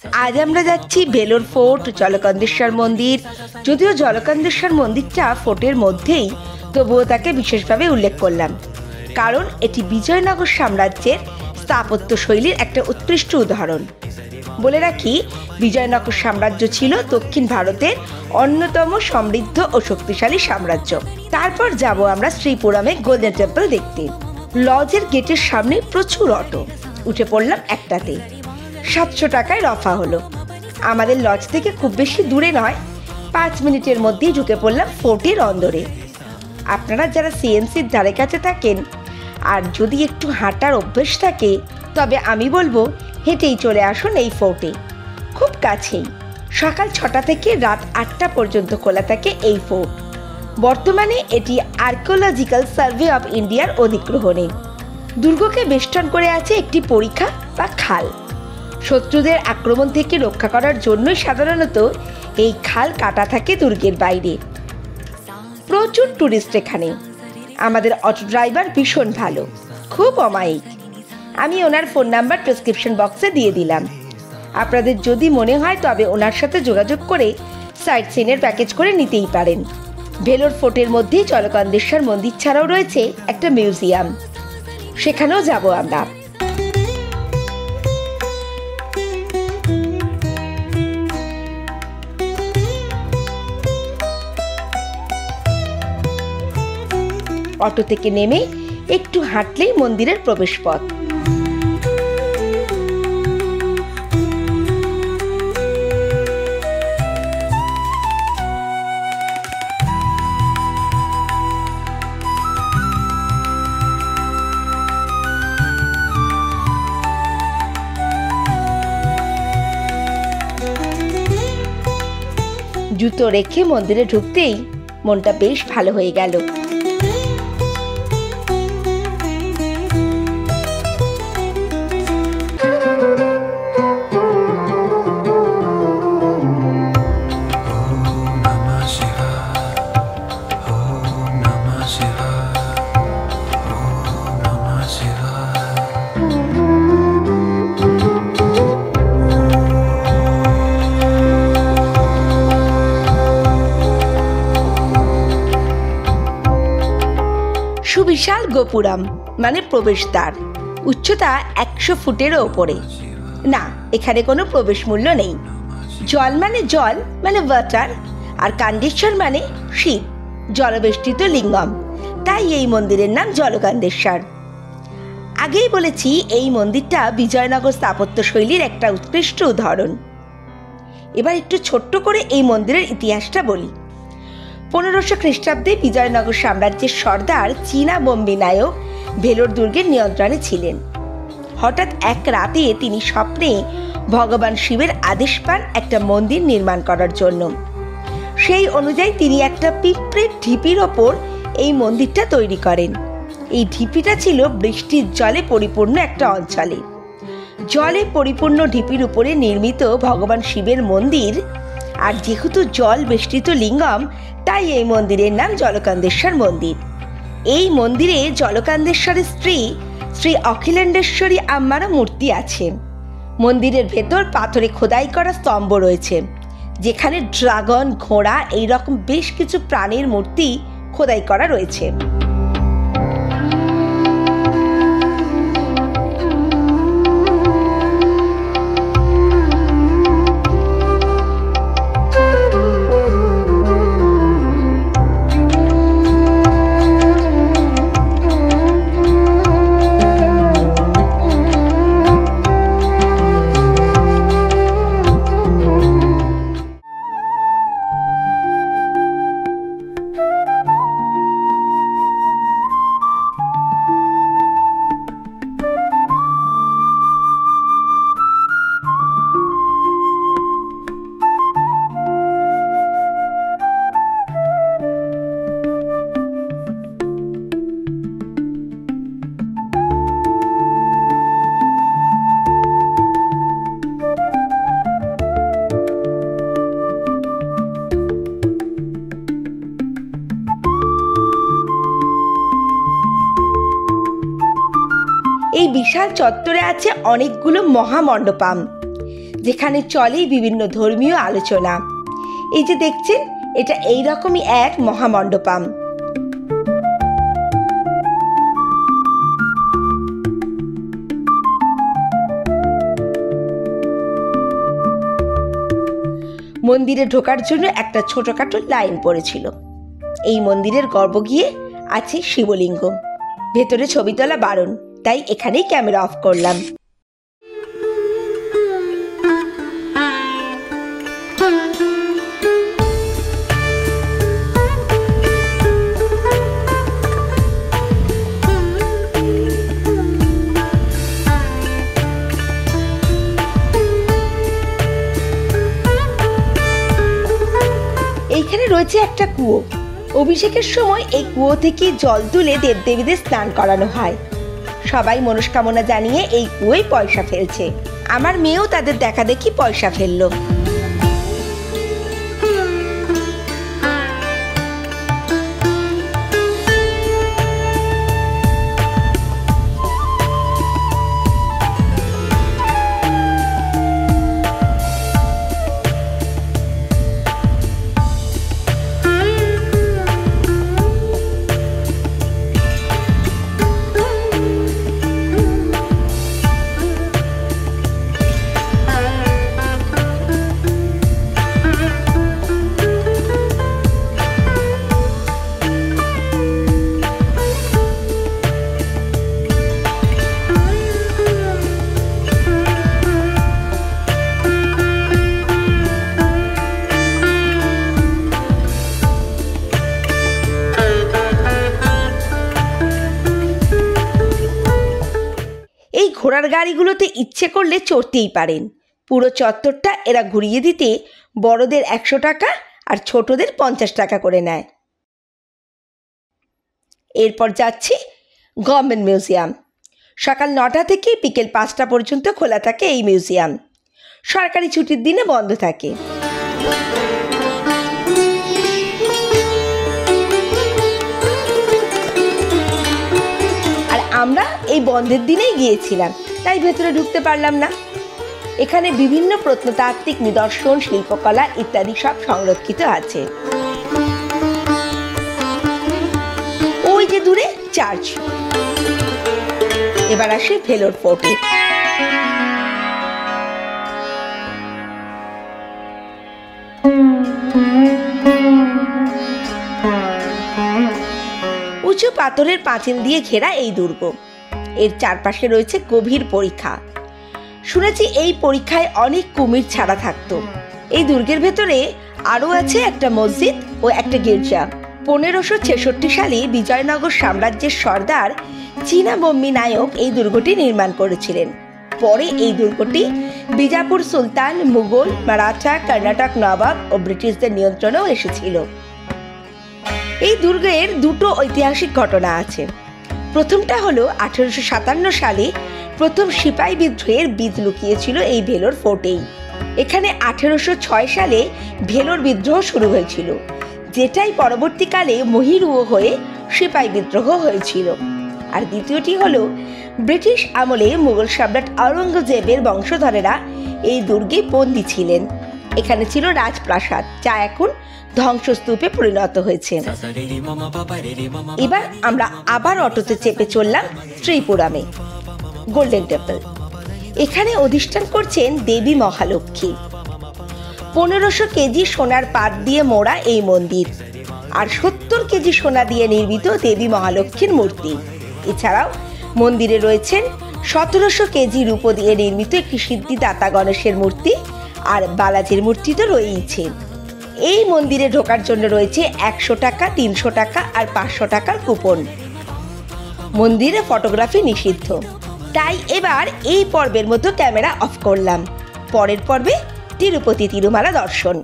আজ আমরা যাচ্ছি ভেলোর ফোর্ট, জলকন্দেশ্বর মন্দির। যদিও জলকন্দেশ্বর মন্দিরটা ফোর্টের মধ্যেই, তবুও তাকে বিশেষভাবে উল্লেখ করলাম, কারণ এটি বিজয়নগর সাম্রাজ্যের স্থাপত্য শৈলীর একটা উৎকৃষ্ট উদাহরণ। বলে রাখি, বিজয়নগর সাম্রাজ্য ছিল দক্ষিণ ভারতের অন্যতম সমৃদ্ধ ও শক্তিশালী সাম্রাজ্য। তারপর যাব আমরা শ্রীপুরমে গোল্ডেন টেম্পল দেখতে। লজের গেটের সামনে প্রচুর অটো, উঠে পড়লাম একটাতে। 700 টাকায় রফা হলো। আমাদের লজ থেকে খুব বেশি দূরে নয়, 5 মিনিটের মধ্যেই ঢুকে পড়লাম ফোর্টের অন্দরে। আপনারা যারা সিএমসির ধারে কাছে থাকেন আর যদি একটু হাঁটার অভ্যেস থাকে, তবে আমি বলবো হেঁটেই চলে আসুন এই ফোর্টে। খুব কাছেই, সকাল 6টা থেকে রাত 8টা পর্যন্ত খোলা থাকে এই ফোর্ট। বর্তমানে এটি আর্কিওলজিক্যাল সার্ভে অফ ইন্ডিয়ার অধিগ্রহণে। দুর্গকে বেষ্টন করে আছে একটি পরিখা বা খাল। শত্রুদের আক্রমণ থেকে রক্ষা করার জন্যই সাধারণত এই খাল কাটা থাকে দুর্গের বাইরে। প্রচুর টুরিস্ট এখানে। আমাদের অটো ড্রাইভার ভীষণ ভালো, খুব অমায়িক। আমি ওনার ফোন নাম্বার প্রেসক্রিপশন বক্সে দিয়ে দিলাম। আপনাদের যদি মনে হয় তবে ওনার সাথে যোগাযোগ করে সাইট সিনের প্যাকেজ করে নিতেই পারেন। ভেলোর ফোর্টের মধ্যেই জলকন্দেশ্বর মন্দির ছাড়াও রয়েছে একটা মিউজিয়াম, সেখানেও যাব আমরা। অটো থেকে নেমে একটু হাঁটলেই মন্দিরের প্রবেশ পথ। জুতো রেখে মন্দিরে ঢুকতেই মনটা বেশ ভালো হয়ে গেল। সুবিশাল গোপুরম মানে প্রবেশদ্বার, উচ্চতা 100 ফুটেরও ওপরে। না, এখানে কোনো প্রবেশ মূল্য নেই। জল মানে ওয়াটার, আর কান্দেশ্বর মানে শিব, জলবেষ্টিত লিঙ্গম। তাই এই মন্দিরের নাম জলকন্দেশ্বর। আগেই বলেছি, এই মন্দিরটা বিজয়নগর স্থাপত্য শৈলীর একটা উৎকৃষ্ট উদাহরণ। এবার একটু ছোট্ট করে এই মন্দিরের ইতিহাসটা বলি। 1500 খ্রিস্টাব্দে বিজয়নগর সাম্রাজ্যের সর্দার চীনা বোম্বে নায়ক ভেলোর দুর্গের নিয়ন্ত্রণে ছিলেন। হঠাৎ এক রাতে তিনি স্বপ্নে ভগবান শিবের আদেশ পান একটা মন্দির নির্মাণ করার জন্য। সেই অনুযায়ী তিনি একটা পিঁপড়ের ঢিপির ওপর এই মন্দিরটা তৈরি করেন। এই ঢিপিটা ছিল বৃষ্টির জলে পরিপূর্ণ একটা অঞ্চলে। জলে পরিপূর্ণ ঢিপির উপরে নির্মিত ভগবান শিবের মন্দির, আর যেহেতু জল বেষ্টিত লিঙ্গম, তাই এই মন্দিরের নাম জলকন্দেশ্বর মন্দির। এই মন্দিরে জলকন্দেশ্বরের স্ত্রী শ্রী অখিলেন্দ্রেশ্বরী আম্মারও মূর্তি আছে। মন্দিরের ভেতর পাথরে খোদাই করা স্তম্ভ রয়েছে, যেখানে ড্রাগন, ঘোড়া এইরকম বেশ কিছু প্রাণীর মূর্তি খোদাই করা রয়েছে। এই বিশাল চত্বরে আছে অনেকগুলো মহামণ্ডপাম, যেখানে চলে বিভিন্ন ধর্মীয় আলোচনা। এই যে দেখছেন, এটা এইরকমই এক মহামণ্ডপম। মন্দিরে ঢোকার জন্য একটা ছোটখাটো লাইন পড়েছিল। এই মন্দিরের গর্ভগৃহে আছে শিবলিঙ্গ। ভেতরে ছবি তোলা বারণ, তাই এখানেই ক্যামেরা অফ করলাম। এইখানে রয়েছে একটা কুয়ো। অভিষেকের সময় এই কুয়ো থেকে জল তুলে দেবদেবীদের স্নান করানো হয়। সবাই মনস্কামনা জানিয়ে এই কুয়োয় পয়সা ফেলছে। আমার মেয়েও তাদের দেখা দেখি পয়সা ফেললো। এই ঘোড়ার গাড়িগুলোতে ইচ্ছে করলে চড়তেই পারেন। পুরো চত্বরটা এরা ঘুরিয়ে দিতে বড়দের 100 টাকা আর ছোটদের 50 টাকা করে নেয়। এরপর যাচ্ছি গভর্নমেন্ট মিউজিয়াম। সকাল 9টা থেকে বিকেল 5টা পর্যন্ত খোলা থাকে এই মিউজিয়াম। সরকারি ছুটির দিনে বন্ধ থাকে। আমরা এই বন্ধের দিনেই গিয়েছিলাম, তাই ভেতরে ঢুকতে পারলাম না। এখানে বিভিন্ন প্রত্নতাত্ত্বিক নিদর্শন, শিল্পকলা ইত্যাদি সব সংরক্ষিত আছে। ওই যে দূরে চার্চ। এবার আসি ভেলোর ফোর্টে। উঁচু পাথরের পাঁচিল দিয়ে ঘেরা এই দুর্গ। এর চারপাশে রয়েছে গভীর পরীক্ষা। শুনেছি এই পরীক্ষায় অনেক কুমির ছাড়া থাকতো। এই দুর্গের ভেতরে আরও আছে একটা মসজিদ ও একটা গির্জা। 1566 সালে বিজয়নগর সাম্রাজ্যের সর্দার চীনা বম্মি নায়ক এই দুর্গটি নির্মাণ করেছিলেন। পরে এই দুর্গটি বিজাপুর সুলতান, মুঘল, মারাঠা, কর্ণাটক নবাব ও ব্রিটিশদের নিয়ন্ত্রণেও এসেছিল। এই দুর্গের দুটো ঐতিহাসিক ঘটনা আছে। প্রথমটা হলো 1857 সালে প্রথম সিপাহী বিদ্রোহের বীজ লুকিয়েছিল এই ভেলোর ফোর্টেই। এখানে 1806 সালে ভেলোর বিদ্রোহ শুরু হয়েছিল, যেটাই পরবর্তীকালে মহিরুহ হয়ে সিপাহী বিদ্রোহ হয়েছিল। আর দ্বিতীয়টি হলো ব্রিটিশ আমলে মুঘল সম্রাট আওরঙ্গজেবের বংশধরেরা এই দুর্গে বন্দী ছিলেন। এখানে ছিল রাজপ্রাসাদ, যা এখন ধ্বংসস্তূপে পরিণত হয়েছে। এবার আমরা আবার অটোতে চেপে চললাম ত্রিপুরামে, গোল্ডেন টেম্পল। এখানে অধিষ্ঠান করছেন দেবী মহালক্ষ্মী। 1500 কেজি সোনার পাত দিয়ে মোড়া এই মন্দির, আর 70 কেজি সোনা দিয়ে নির্মিত দেবী মহালক্ষ্মীর মূর্তি। এছাড়াও মন্দিরে রয়েছেন 1700 কেজি রূপো দিয়ে নির্মিত একটি সিদ্ধিদাতা গণেশের মূর্তি, আর বালাজির মূর্তি তো রয়েইছে। এই মন্দিরে ঢোকার জন্য রয়েছে 100 টাকা, 300 টাকা আর 500 টাকার কুপন। মন্দিরে ফটোগ্রাফি নিষিদ্ধ, তাই এবার এই পর্বের মতো ক্যামেরা অফ করলাম। পরের পর্বে তিরুপতি তিরুমালা দর্শন।